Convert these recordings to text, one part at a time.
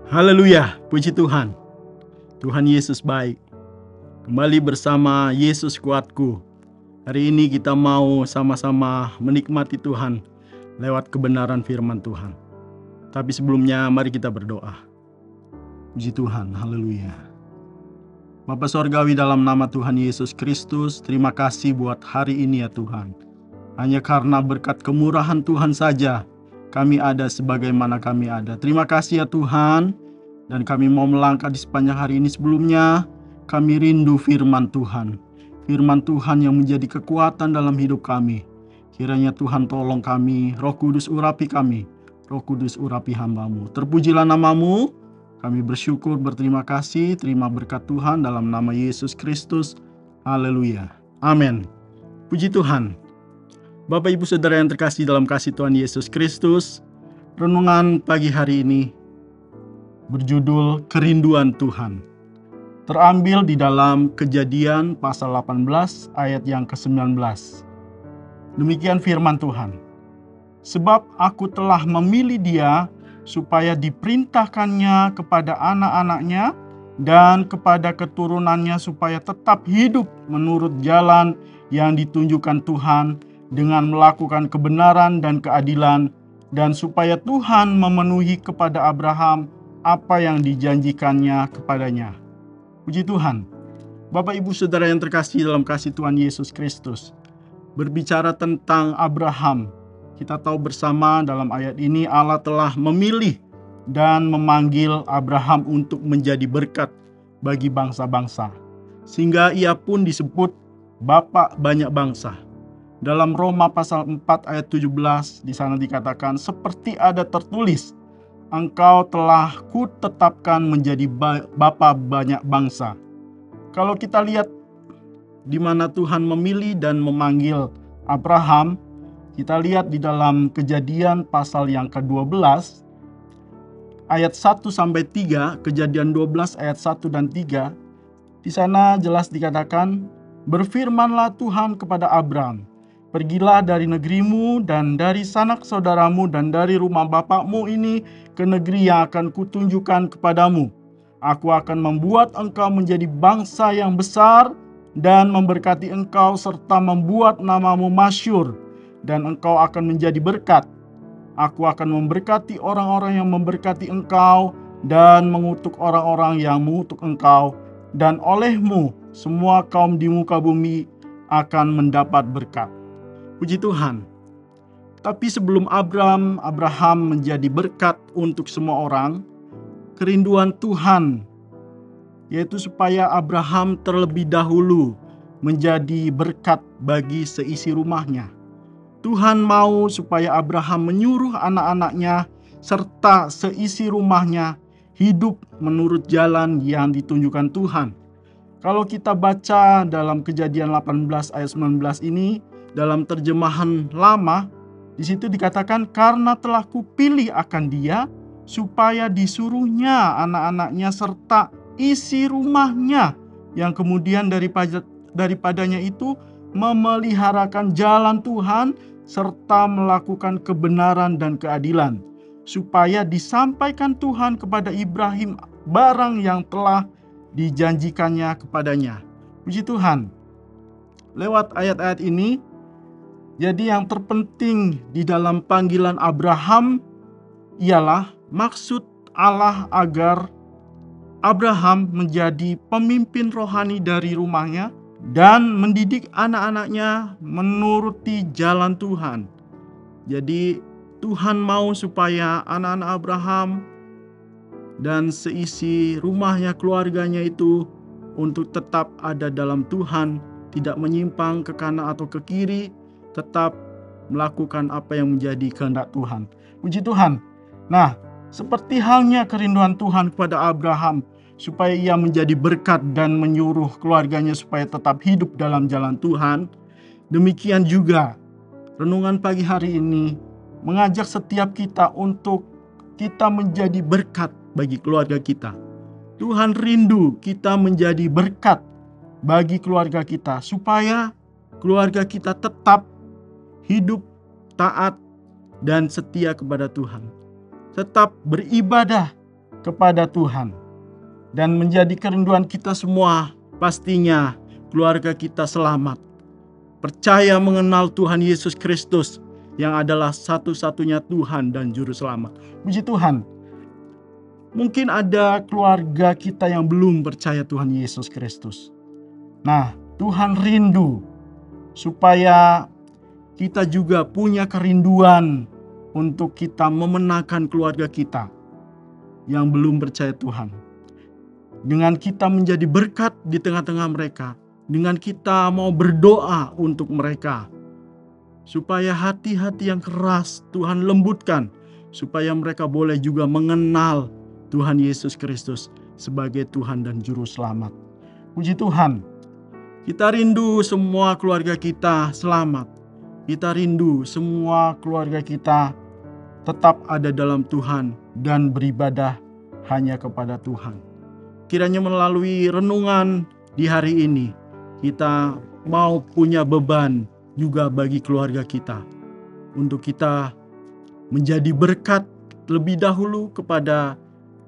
Haleluya, puji Tuhan. Tuhan Yesus baik. Kembali bersama Yesus kuatku. Hari ini kita mau sama-sama menikmati Tuhan lewat kebenaran firman Tuhan. Tapi sebelumnya mari kita berdoa. Puji Tuhan, haleluya. Bapa Sorgawi, dalam nama Tuhan Yesus Kristus, terima kasih buat hari ini ya Tuhan. Hanya karena berkat kemurahan Tuhan saja kami ada sebagaimana kami ada. Terima kasih ya Tuhan. Dan kami mau melangkah di sepanjang hari ini. Sebelumnya kami rindu firman Tuhan. Firman Tuhan yang menjadi kekuatan dalam hidup kami. Kiranya Tuhan tolong kami. Roh Kudus urapi kami. Roh Kudus urapi hamba-Mu. Terpujilah nama-Mu. Kami bersyukur, berterima kasih. Terima berkat Tuhan dalam nama Yesus Kristus. Haleluya. Amin. Puji Tuhan. Bapak Ibu Saudara yang terkasih dalam kasih Tuhan Yesus Kristus, renungan pagi hari ini berjudul Kerinduan Tuhan. Terambil di dalam Kejadian pasal 18 ayat yang ke-19. Demikian firman Tuhan. Sebab aku telah memilih dia supaya diperintahkannya kepada anak-anaknya dan kepada keturunannya supaya tetap hidup menurut jalan yang ditunjukkan Tuhan dengan melakukan kebenaran dan keadilan, dan supaya Tuhan memenuhi kepada Abraham apa yang dijanjikannya kepadanya. Puji Tuhan. Bapak Ibu Saudara yang terkasih dalam kasih Tuhan Yesus Kristus, berbicara tentang Abraham, kita tahu bersama dalam ayat ini Allah telah memilih dan memanggil Abraham untuk menjadi berkat bagi bangsa-bangsa, sehingga ia pun disebut Bapa banyak bangsa. Dalam Roma pasal 4 ayat 17 di sana dikatakan, seperti ada tertulis, engkau telah kutetapkan menjadi bapa banyak bangsa. Kalau kita lihat di mana Tuhan memilih dan memanggil Abraham, kita lihat di dalam Kejadian pasal yang ke-12 ayat 1 sampai 3, Kejadian 12 ayat 1 dan 3. Di sana jelas dikatakan, berfirmanlah Tuhan kepada Abram, pergilah dari negerimu dan dari sanak saudaramu dan dari rumah bapakmu ini ke negeri yang akan kutunjukkan kepadamu. Aku akan membuat engkau menjadi bangsa yang besar dan memberkati engkau serta membuat namamu masyhur, dan engkau akan menjadi berkat. Aku akan memberkati orang-orang yang memberkati engkau dan mengutuk orang-orang yang mengutuk engkau, dan olehmu semua kaum di muka bumi akan mendapat berkat. Puji Tuhan. Tapi sebelum Abraham menjadi berkat untuk semua orang, kerinduan Tuhan yaitu supaya Abraham terlebih dahulu menjadi berkat bagi seisi rumahnya. Tuhan mau supaya Abraham menyuruh anak-anaknya serta seisi rumahnya hidup menurut jalan yang ditunjukkan Tuhan. Kalau kita baca dalam Kejadian 18 ayat 19 ini, dalam terjemahan lama, di situ dikatakan, karena telah kupilih akan dia, supaya disuruhnya anak-anaknya serta isi rumahnya, yang kemudian daripadanya itu memeliharakan jalan Tuhan, serta melakukan kebenaran dan keadilan, supaya disampaikan Tuhan kepada Ibrahim barang yang telah dijanjikannya kepadanya. Puji Tuhan. Lewat ayat-ayat ini, jadi yang terpenting di dalam panggilan Abraham ialah maksud Allah agar Abraham menjadi pemimpin rohani dari rumahnya dan mendidik anak-anaknya menuruti jalan Tuhan. Jadi Tuhan mau supaya anak-anak Abraham dan seisi rumahnya, keluarganya itu untuk tetap ada dalam Tuhan, tidak menyimpang ke kanan atau ke kiri, tetap melakukan apa yang menjadi kehendak Tuhan. Puji Tuhan. Nah, seperti halnya kerinduan Tuhan kepada Abraham supaya ia menjadi berkat dan menyuruh keluarganya supaya tetap hidup dalam jalan Tuhan, demikian juga renungan pagi hari ini mengajak setiap kita untuk kita menjadi berkat bagi keluarga kita. Tuhan rindu kita menjadi berkat bagi keluarga kita supaya keluarga kita tetap hidup taat dan setia kepada Tuhan, tetap beribadah kepada Tuhan. Dan menjadi kerinduan kita semua, pastinya keluarga kita selamat. Percaya mengenal Tuhan Yesus Kristus yang adalah satu-satunya Tuhan dan Juru Selamat. Puji Tuhan. Mungkin ada keluarga kita yang belum percaya Tuhan Yesus Kristus. Nah, Tuhan rindu supaya kita juga punya kerinduan untuk kita memenangkan keluarga kita yang belum percaya Tuhan. Dengan kita menjadi berkat di tengah-tengah mereka, dengan kita mau berdoa untuk mereka, supaya hati-hati yang keras Tuhan lembutkan, supaya mereka boleh juga mengenal Tuhan Yesus Kristus sebagai Tuhan dan Juru Selamat. Puji Tuhan, kita rindu semua keluarga kita selamat. Kita rindu semua keluarga kita tetap ada dalam Tuhan dan beribadah hanya kepada Tuhan. Kiranya melalui renungan di hari ini, kita mau punya beban juga bagi keluarga kita. Untuk kita menjadi berkat lebih dahulu kepada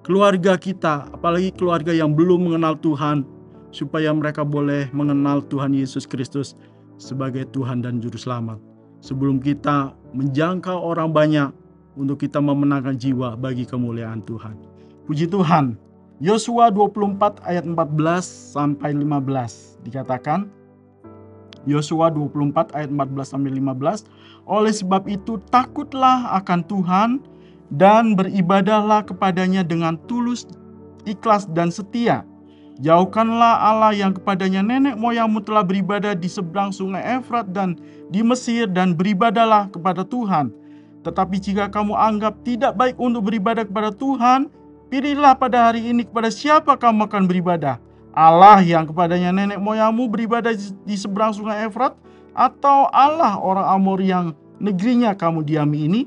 keluarga kita, apalagi keluarga yang belum mengenal Tuhan, supaya mereka boleh mengenal Tuhan Yesus Kristus sebagai Tuhan dan Juru Selamat. Sebelum kita menjangkau orang banyak, untuk kita memenangkan jiwa bagi kemuliaan Tuhan. Puji Tuhan. Yosua 24 ayat 14 sampai 15 dikatakan, Yosua 24 ayat 14 sampai 15, oleh sebab itu takutlah akan Tuhan dan beribadahlah kepadanya dengan tulus, ikhlas dan setia. Jauhkanlah Allah yang kepadanya nenek moyangmu telah beribadah di seberang sungai Efrat dan di Mesir, dan beribadahlah kepada Tuhan. Tetapi jika kamu anggap tidak baik untuk beribadah kepada Tuhan, pilihlah pada hari ini kepada siapa kamu akan beribadah. Allah yang kepadanya nenek moyangmu beribadah di seberang sungai Efrat, atau Allah orang Amor yang negerinya kamu diami ini?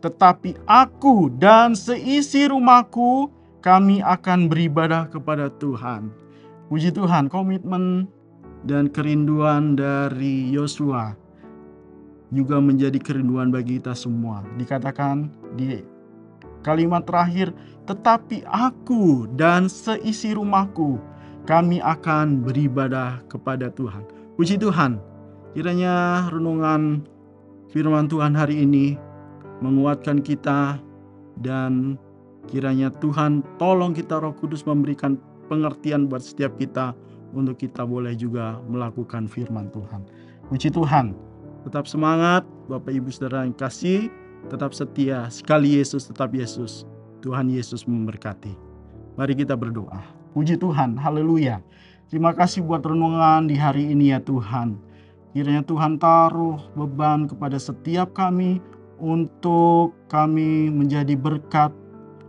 Tetapi aku dan seisi rumahku, kami akan beribadah kepada Tuhan. Puji Tuhan, komitmen dan kerinduan dari Yosua juga menjadi kerinduan bagi kita semua. Dikatakan di kalimat terakhir, tetapi aku dan seisi rumahku, kami akan beribadah kepada Tuhan. Puji Tuhan, kiranya renungan firman Tuhan hari ini menguatkan kita, dan kiranya Tuhan tolong kita, Roh Kudus memberikan pengertian buat setiap kita, untuk kita boleh juga melakukan firman Tuhan. Puji Tuhan, tetap semangat Bapak Ibu Saudara yang kasih, tetap setia, sekali Yesus tetap Yesus. Tuhan Yesus memberkati. Mari kita berdoa. Puji Tuhan, haleluya. Terima kasih buat renungan di hari ini ya Tuhan. Kiranya Tuhan taruh beban kepada setiap kami, untuk kami menjadi berkat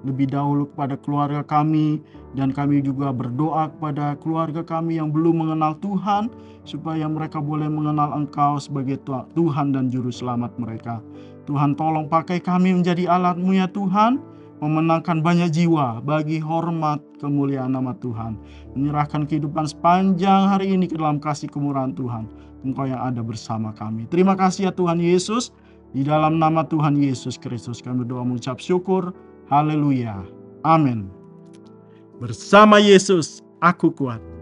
lebih dahulu kepada keluarga kami, dan kami juga berdoa kepada keluarga kami yang belum mengenal Tuhan, supaya mereka boleh mengenal Engkau sebagai Tuhan dan Juru Selamat mereka. Tuhan tolong pakai kami menjadi alat-Mu ya Tuhan, memenangkan banyak jiwa bagi hormat kemuliaan nama Tuhan. Menyerahkan kehidupan sepanjang hari ini ke dalam kasih kemurahan Tuhan, Engkau yang ada bersama kami. Terima kasih ya Tuhan Yesus. Di dalam nama Tuhan Yesus Kristus kami berdoa mengucap syukur. Haleluya. Amin. Bersama Yesus aku kuat.